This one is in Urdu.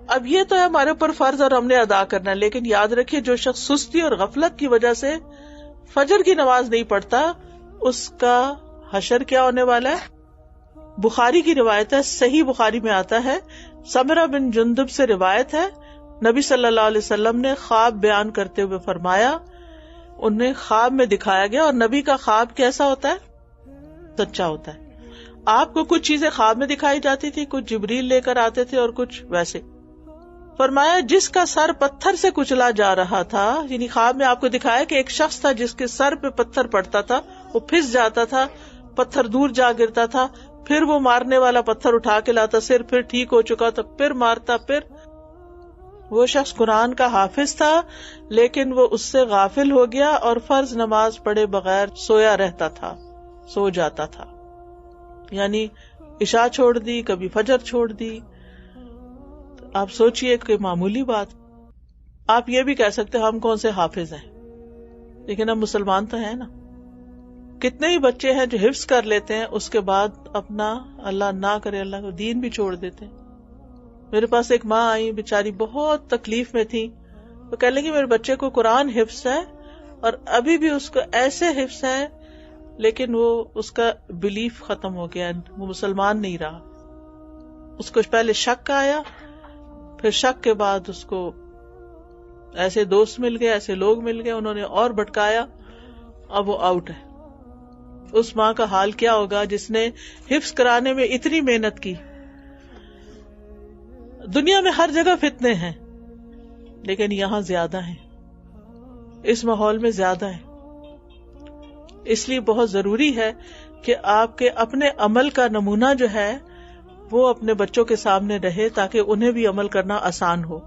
اب یہ تو ہے ہمارے اوپر فرض اور ہم نے ادا کرنا ہے، لیکن یاد رکھیے جو شخص سستی اور غفلت کی وجہ سے فجر کی نماز نہیں پڑھتا اس کا حشر کیا ہونے والا ہے. بخاری کی روایت ہے، صحیح بخاری میں آتا ہے، سمرہ بن جندب سے روایت ہے، نبی صلی اللہ علیہ وسلم نے خواب بیان کرتے ہوئے فرمایا، انہیں خواب میں دکھایا گیا، اور نبی کا خواب کیسا ہوتا ہے؟ سچا ہوتا ہے. آپ کو کچھ چیزیں خواب میں دکھائی جاتی تھی، کچھ جبریل لے کر آتے تھے اور کچھ ویسے. فرمایا جس کا سر پتھر سے کچلا جا رہا تھا، یعنی خواب میں آپ کو دکھایا کہ ایک شخص تھا جس کے سر پہ پتھر پڑتا تھا، وہ پھس جاتا تھا، پتھر دور جا گرتا تھا، پھر وہ مارنے والا پتھر اٹھا کے لاتا، سر پھر ٹھیک ہو چکا تو پھر مارتا. پھر وہ شخص قرآن کا حافظ تھا لیکن وہ اس سے غافل ہو گیا اور فرض نماز پڑھے بغیر سویا رہتا تھا، سو جاتا تھا، یعنی عشاء چھوڑ دی، کبھی فجر چھوڑ دی. آپ سوچئے کہ معمولی بات. آپ یہ بھی کہہ سکتے ہم کون سے حافظ ہیں، لیکن ہم مسلمان تو ہیں نا. کتنے ہی بچے ہیں جو حفظ کر لیتے ہیں، اس کے بعد اپنا اللہ نہ کرے اللہ کو دین بھی چھوڑ دیتے ہیں. میرے پاس ایک ماں آئی، بیچاری بہت تکلیف میں تھی، وہ کہہ لگی میرے بچے کو قرآن حفظ ہے اور ابھی بھی اس کو ایسے حفظ ہے، لیکن وہ اس کا بلیف ختم ہو گیا، وہ مسلمان نہیں رہا. اس کو پہلے شک آیا، پھر شک کے بعد اس کو ایسے دوست مل گئے، ایسے لوگ مل گئے، انہوں نے اور بھٹکایا، اب وہ آؤٹ ہے. اس ماں کا حال کیا ہوگا جس نے حفظ کرانے میں اتنی محنت کی. دنیا میں ہر جگہ فتنے ہیں لیکن یہاں زیادہ ہیں، اس ماحول میں زیادہ ہیں. اس لیے بہت ضروری ہے کہ آپ کے اپنے عمل کا نمونہ جو ہے وہ اپنے بچوں کے سامنے رہے تاکہ انہیں بھی عمل کرنا آسان ہو.